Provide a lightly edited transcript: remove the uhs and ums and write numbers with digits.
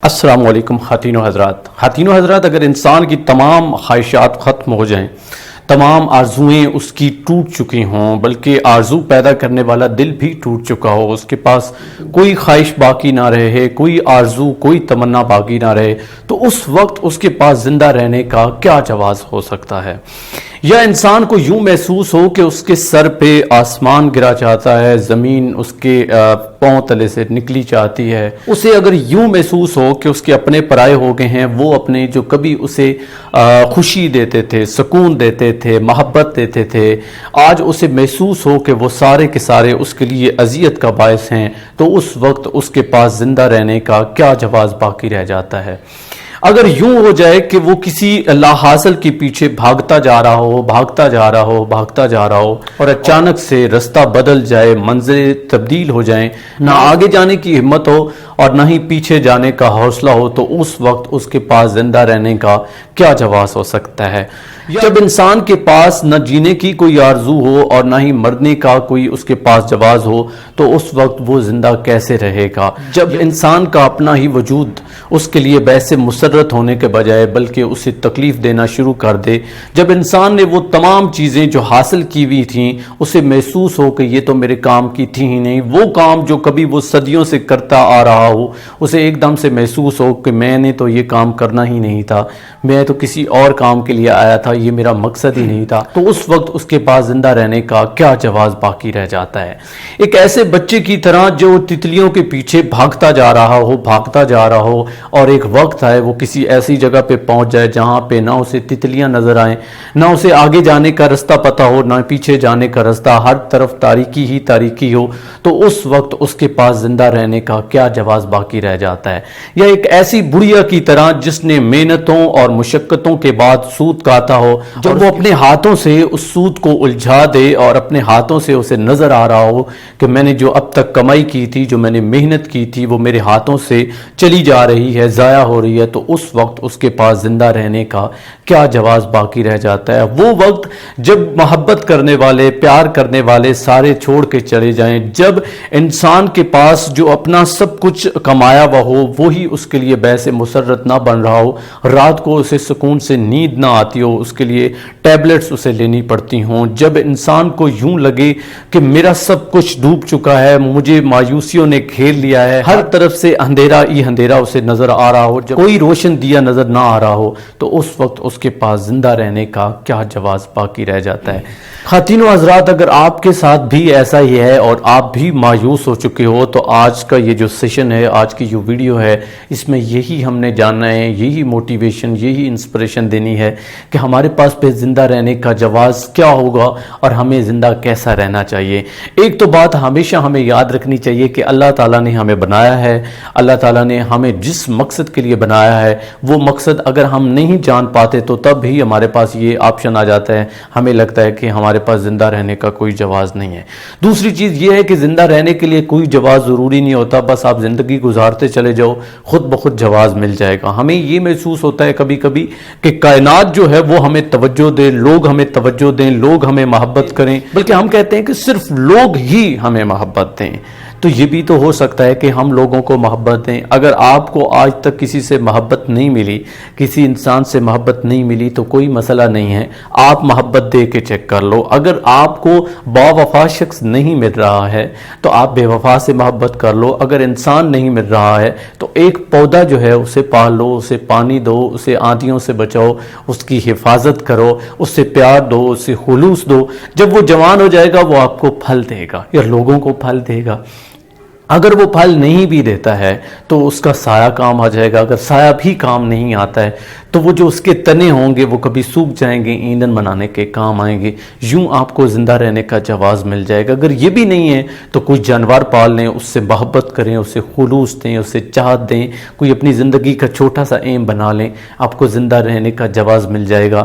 السلام علیکم خواتین و حضرات اگر انسان کی تمام خواہشات ختم ہو جائیں، تمام آرزویں اس کی ٹوٹ چکی ہوں، بلکہ آرزو پیدا کرنے والا دل بھی ٹوٹ چکا ہو، اس کے پاس کوئی خواہش باقی نہ رہے، کوئی آرزو، کوئی تمنا باقی نہ رہے، تو اس وقت اس کے پاس زندہ رہنے کا کیا جواز ہو سکتا ہے؟ یا انسان کو یوں محسوس ہو کہ اس کے سر پہ آسمان گرا چاہتا ہے، زمین اس کے پاؤں تلے سے نکلی چاہتی ہے، اسے اگر یوں محسوس ہو کہ اس کے اپنے پرائے ہو گئے ہیں، وہ اپنے جو کبھی اسے خوشی دیتے تھے، سکون دیتے تھے، محبت دیتے تھے، آج اسے محسوس ہو کہ وہ سارے کے سارے اس کے لیے اذیت کا باعث ہیں، تو اس وقت اس کے پاس زندہ رہنے کا کیا جواز باقی رہ جاتا ہے؟ اگر یوں ہو جائے کہ وہ کسی لا حاصل کے پیچھے بھاگتا جا رہا ہو اور اچانک سے رستہ بدل جائے، منزلیں تبدیل ہو جائیں، نہ آگے جانے کی ہمت ہو اور نہ ہی پیچھے جانے کا حوصلہ ہو، تو اس وقت اس کے پاس زندہ رہنے کا کیا جواز ہو سکتا ہے؟ جب انسان کے پاس نہ جینے کی کوئی آرزو ہو اور نہ ہی مرنے کا کوئی اس کے پاس جواز ہو، تو اس وقت وہ زندہ کیسے رہے گا؟ جب انسان کا اپنا ہی وجود اس کے لیے باعث مسرت ہونے کے بجائے بلکہ اسے تکلیف دینا شروع کر دے، جب انسان نے وہ تمام چیزیں جو حاصل کی ہوئی تھیں اسے محسوس ہو کہ یہ تو میرے کام کی تھی ہی نہیں، وہ کام جو کبھی وہ صدیوں سے کرتا آ رہا ہو، اسے ایک دم سے محسوس ہو کہ میں نے تو یہ کام کرنا ہی نہیں تھا، میں تو کسی اور کام کے لیے آیا تھا، یہ میرا مقصد ہی نہیں تھا، تو اس وقت اس کے پاس زندہ رہنے کا کیا جواز باقی رہ جاتا ہے؟ ایک ایسے بچے کی طرح جو تتلیوں کے پیچھے بھاگتا جا رہا ہو اور ایک وقت آئے وہ کسی ایسی جگہ پہ پہنچ جائے جہاں پہ نہ اسے تتلیاں نظر آئیں، نہ اسے آگے جانے کا رستہ پتہ ہو، نہ پیچھے جانے کا رستہ، ہر طرف تاریکی ہی تاریکی ہو، تو اس وقت اس کے پاس زندہ رہنے کا کیا جواز باقی رہ جاتا ہے؟ یا ایک ایسی بڑھیا کی طرح جس نے محنتوں اور مشقتوں کے بعد سود کاتا ہو، جب وہ اپنے ہاتھوں سے اس سود کو الجھا دے اور اپنے ہاتھوں سے اسے نظر آ رہا ہو کہ میں نے جو اب تک کمائی کی تھی، جو میں نے محنت کی تھی، وہ میرے ہاتھوں سے چلی جا رہی ہے، ضائع ہو رہی ہے، تو اس وقت اس کے پاس زندہ رہنے کا کیا جواز باقی رہ جاتا ہے؟ وہ وقت جب محبت کرنے والے، پیار کرنے والے سارے چھوڑ کے چلے جائیں، جب انسان کے پاس جو اپنا سب کچھ کمایا ہوا ہو وہی اس کے لیے باعث مسرت نہ بن رہا ہو، رات کو اسے سکون سے نیند نہ آتی ہو، اس کے لیے ٹیبلٹس اسے لینی پڑتی ہوں، جب انسان کو یوں لگے کہ میرا سب کچھ ڈوب چکا ہے، مجھے مایوسیوں نے گھیر لیا ہے، ہر طرف سے اندھیرا ہی اندھیرا اسے نظر آ رہا ہو، جب کوئی روشن دیا نظر نہ آ رہا ہو، تو اس وقت اس کے پاس زندہ رہنے کا کیا جواز باقی رہ جاتا ہے؟ خواتین و حضرات، اگر آپ کے ساتھ بھی ایسا ہی ہے اور آپ بھی مایوس ہو چکے ہو، تو آج کا یہ جو سیشن ہے، آج کی جو ویڈیو ہے، اس میں یہی ہم نے جاننا ہے، یہی موٹیویشن، یہی انسپریشن دینی ہے کہ ہمارے پاس پہ زندہ رہنے کا جواز کیا ہوگا اور ہمیں زندہ کیسا رہنا چاہیے۔ ایک تو بات ہمیشہ ہمیں یاد رکھنی چاہیے کہ اللہ تعالیٰ نے ہمیں بنایا ہے، اللہ تعالیٰ نے ہمیں جس مقصد کے لیے بنایا ہے، وہ مقصد اگر ہم نہیں جان پاتے تو تب بھی ہمارے پاس یہ آپشن آ جاتا ہے، ہمیں لگتا ہے کہ ہمارے پاس زندہ رہنے کا کوئی جواز نہیں ہے۔ دوسری چیز یہ ہے کہ زندہ رہنے کے لیے کوئی جواز ضروری نہیں ہوتا، بس آپ زندگی گزارتے چلے جاؤ، خود بخود جواز مل جائے گا۔ ہمیں یہ محسوس ہوتا ہے کبھی کبھی کہ کائنات جو ہے وہ ہمیں توجہ دے، لوگ ہمیں توجہ دیں، لوگ ہمیں محبت کریں، بلکہ ہم کہتے ہیں کہ صرف لوگ ہی ہمیں محبت دیں۔ تو یہ بھی تو ہو سکتا ہے کہ ہم لوگوں کو محبت دیں۔ اگر آپ کو آج تک کسی سے محبت نہیں ملی، کسی انسان سے محبت نہیں ملی، تو کوئی مسئلہ نہیں ہے، آپ محبت دے کے چیک کر لو۔ اگر آپ کو با وفا شخص نہیں مل رہا ہے تو آپ بے وفا سے محبت کر لو۔ اگر انسان نہیں مل رہا ہے تو ایک پودا جو ہے اسے پال لو، اسے پانی دو، اسے آندھیوں سے بچاؤ، اس کی حفاظت کرو، اس سے پیار دو، اسے خلوص دو۔ جب وہ جوان ہو جائے گا وہ آپ کو پھل دے گا یا لوگوں کو پھل دے گا۔ اگر وہ پھل نہیں بھی دیتا ہے تو اس کا سایہ کام آ جائے گا، اگر سایہ بھی کام نہیں آتا ہے تو وہ جو اس کے تنے ہوں گے وہ کبھی سوکھ جائیں گے، ایندھن بنانے کے کام آئیں گے۔ یوں آپ کو زندہ رہنے کا جواز مل جائے گا۔ اگر یہ بھی نہیں ہے تو کوئی جانور پال لیں، اس سے محبت کریں، اسے خلوص دیں، اسے چاہت دیں، کوئی اپنی زندگی کا چھوٹا سا ایم بنا لیں، آپ کو زندہ رہنے کا جواز مل جائے گا۔